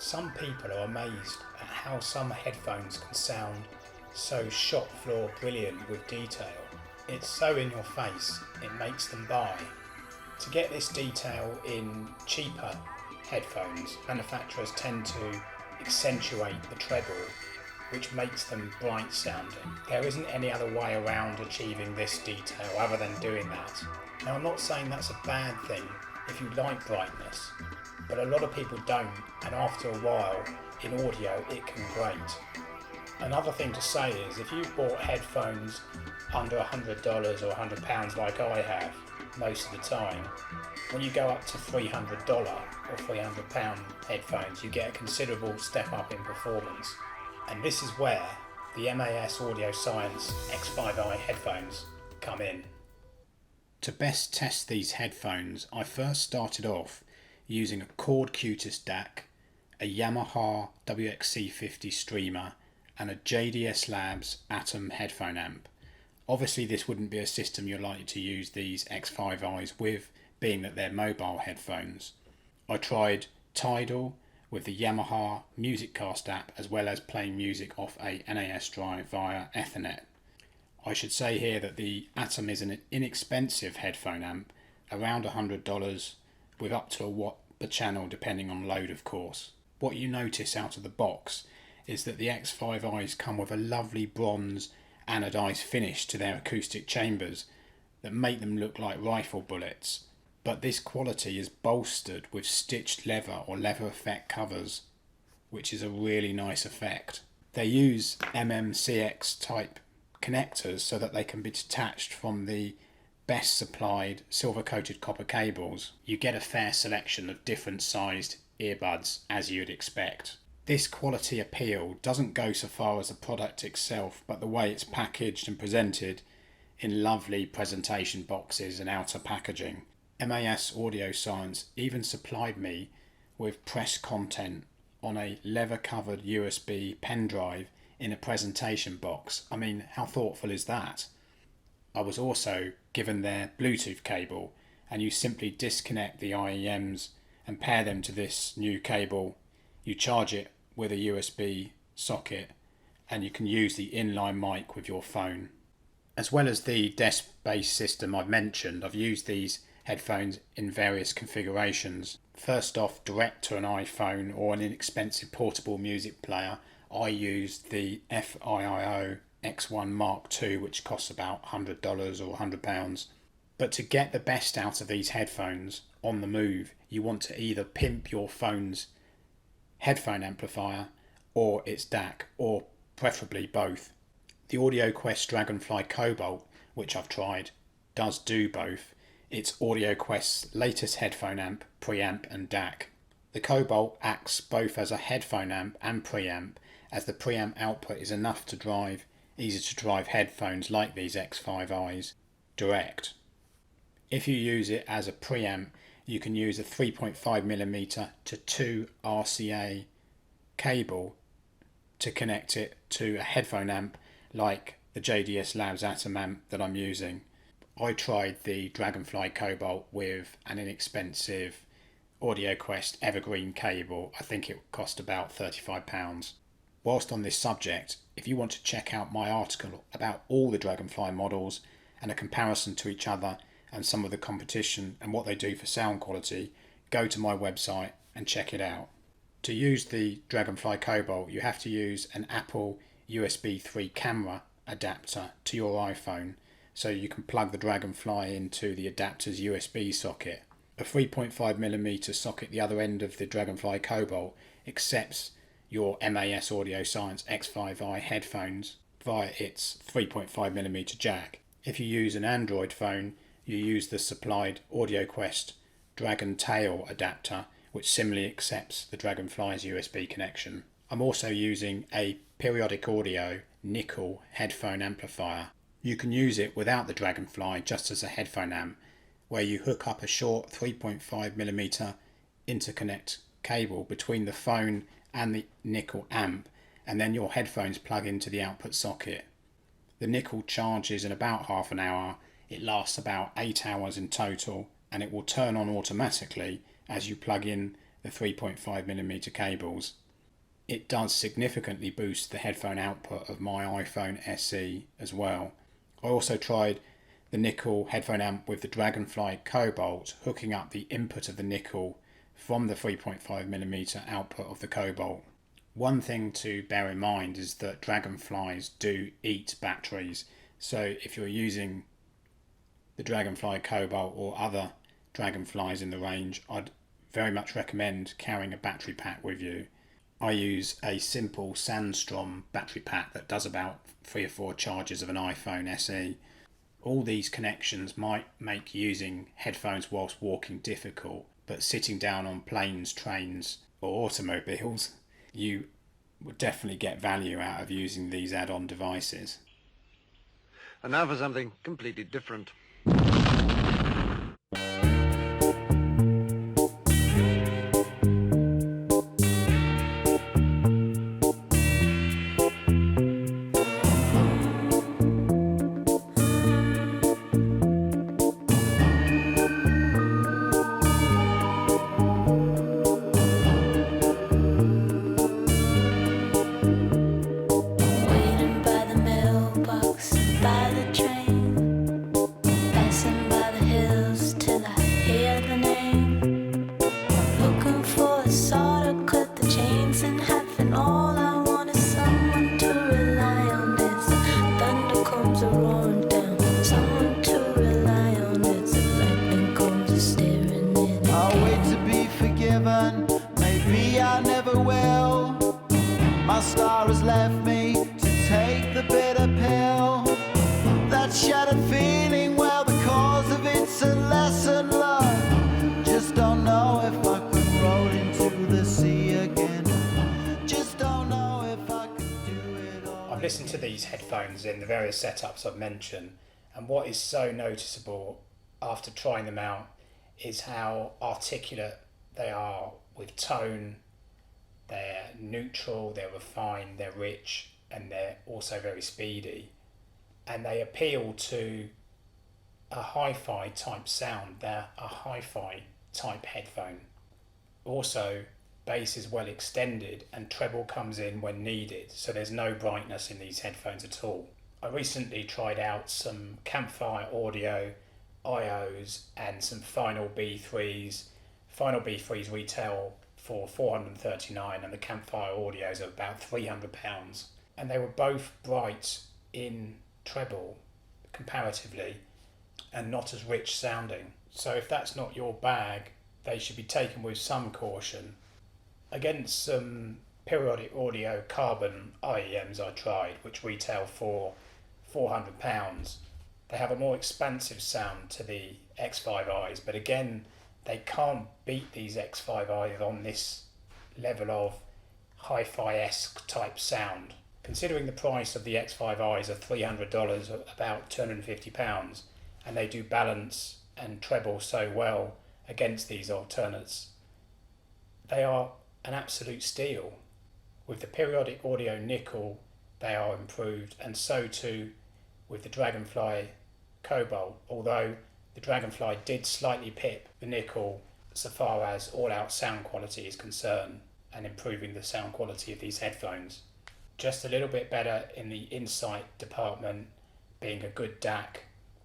Some people are amazed at how some headphones can sound so shop floor brilliant with detail. It's so in your face, it makes them buy. To get this detail in cheaper headphones, manufacturers tend to accentuate the treble, which makes them bright sounding. There isn't any other way around achieving this detail other than doing that. Now, I'm not saying that's a bad thing if you like brightness, but a lot of people don't, and after a while in audio it can grate. Another thing to say is, if you've bought headphones under $100 or £100 like I have most of the time, when you go up to $300 or £300 headphones, you get a considerable step up in performance. And this is where the MAS Audio Science X5i headphones come in. To best test these headphones, I first started off using a Chord Qutest DAC, a Yamaha WXC-50 streamer, and a JDS Labs Atom headphone amp. Obviously this wouldn't be a system you're likely to use these X5i's with, being that they're mobile headphones. I tried Tidal with the Yamaha Musiccast app, as well as playing music off a NAS drive via Ethernet. I should say here that the Atom is an inexpensive headphone amp, around $100, with up to a watt per channel depending on load of course. What you notice out of the box is that the X5i's come with a lovely bronze anodized finish to their acoustic chambers that make them look like rifle bullets, but this quality is bolstered with stitched leather or leather effect covers, which is a really nice effect. They use MMCX type connectors so that they can be detached from the best supplied silver coated copper cables. You get a fair selection of different sized earbuds, as you'd expect. This quality appeal doesn't go so far as the product itself, but the way it's packaged and presented in lovely presentation boxes and outer packaging. MAS Audio Science even supplied me with press content on a leather covered USB pen drive in a presentation box. I mean, how thoughtful is that? I was also given their Bluetooth cable, and you simply disconnect the IEMs and pair them to this new cable. You charge it with a USB socket and you can use the inline mic with your phone. As well as the desk-based system I've mentioned, I've used these headphones in various configurations. First off, direct to an iPhone or an inexpensive portable music player, I used the FIIO X1 Mark II, which costs about $100 or £100. But to get the best out of these headphones on the move, you want to either pimp your phone's headphone amplifier or its DAC, or preferably both. The Audioquest DragonFly Cobalt, which I've tried, does do both. It's Audioquest's latest headphone amp, preamp and DAC. The Cobalt acts both as a headphone amp and preamp, as the preamp output is enough to drive easy to drive headphones like these X5i's direct. If you use it as a preamp, you can use a 3.5mm to 2 RCA cable to connect it to a headphone amp like the JDS Labs Atom amp that I'm using. I tried the DragonFly Cobalt with an inexpensive Audioquest Evergreen cable. I think it cost about £35. Whilst on this subject, if you want to check out my article about all the DragonFly models and a comparison to each other and some of the competition and what they do for sound quality, go to my website and check it out. To use the DragonFly Cobalt, you have to use an Apple USB 3 camera adapter to your iPhone, so you can plug the DragonFly into the adapter's USB socket. A 3.5mm socket the other end of the DragonFly Cobalt accepts your MAS Audio Science X5i headphones via its 3.5mm jack. If you use an Android phone, you use the supplied Audioquest Dragon Tail adapter, which similarly accepts the DragonFly's USB connection. I'm also using a Periodic Audio nickel headphone amplifier. You can use it without the DragonFly just as a headphone amp, where you hook up a short 3.5mm interconnect cable between the phone and the nickel amp, and then your headphones plug into the output socket. The nickel charges in about half an hour. It lasts about 8 hours in total, and it will turn on automatically as you plug in the 3.5mm cables. It does significantly boost the headphone output of my iPhone SE as well. I also tried the nickel headphone amp with the DragonFly Cobalt, hooking up the input of the nickel from the 3.5mm output of the Cobalt. One thing to bear in mind is that Dragonflies do eat batteries, so if you're using the DragonFly Cobalt or other Dragonflies in the range, I'd very much recommend carrying a battery pack with you. I use a simple Sandstrom battery pack that does about 3 or 4 charges of an iPhone SE. All these connections might make using headphones whilst walking difficult, but sitting down on planes, trains or automobiles, you would definitely get value out of using these add-on devices. And now for something completely different. Maybe I never will. My star has left me to take the bitter pill. That shattered feeling, well, the cause of it's a lesson learned. Just don't know if I could roll into the sea again. Just don't know if I could do it all. I've listened to these headphones in the various setups I've mentioned, and what is so noticeable after trying them out is how articulate they are with tone. They're neutral, they're refined, they're rich, and they're also very speedy. And they appeal to a hi-fi type sound. They're a hi-fi type headphone. Also, bass is well extended and treble comes in when needed, so there's no brightness in these headphones at all. I recently tried out some Campfire Audio IOs and some Final B3s. Final B3s retail for $439 and the Campfire Audios are about £300. And they were both bright in treble comparatively and not as rich sounding. So if that's not your bag, they should be taken with some caution. Against some Periodic Audio Carbon IEMs I tried, which retail for £400, they have a more expansive sound to the X5i's, but again, they can't beat these X5i's on this level of hi-fi-esque type sound. Considering the price of the X5i's of $300, about £250, and they do balance and treble so well against these alternates, they are an absolute steal. With the Periodic Audio Nickel, they are improved, and so too with the DragonFly Cobalt, although the DragonFly did slightly pip the Nickel so far as all-out sound quality is concerned and improving the sound quality of these headphones. Just a little bit better in the insight department, being a good DAC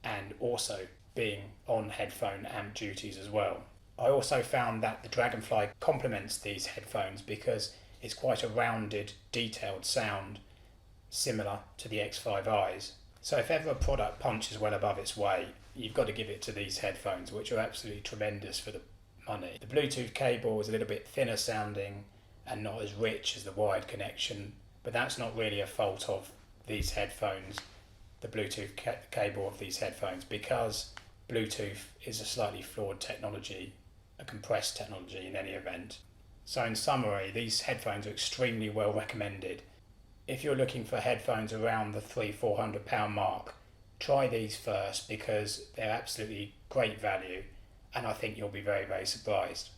and also being on headphone amp duties as well. I also found that the DragonFly complements these headphones because it's quite a rounded, detailed sound, similar to the X5i's. So if ever a product punches well above its weight, you've got to give it to these headphones, which are absolutely tremendous for the money. The Bluetooth cable is a little bit thinner sounding and not as rich as the wired connection, but that's not really a fault of these headphones, the Bluetooth cable of these headphones, because Bluetooth is a slightly flawed technology, a compressed technology in any event. So in summary, these headphones are extremely well recommended. If you're looking for headphones around the £300-400 mark, try these first because they're absolutely great value, and I think you'll be very, very surprised.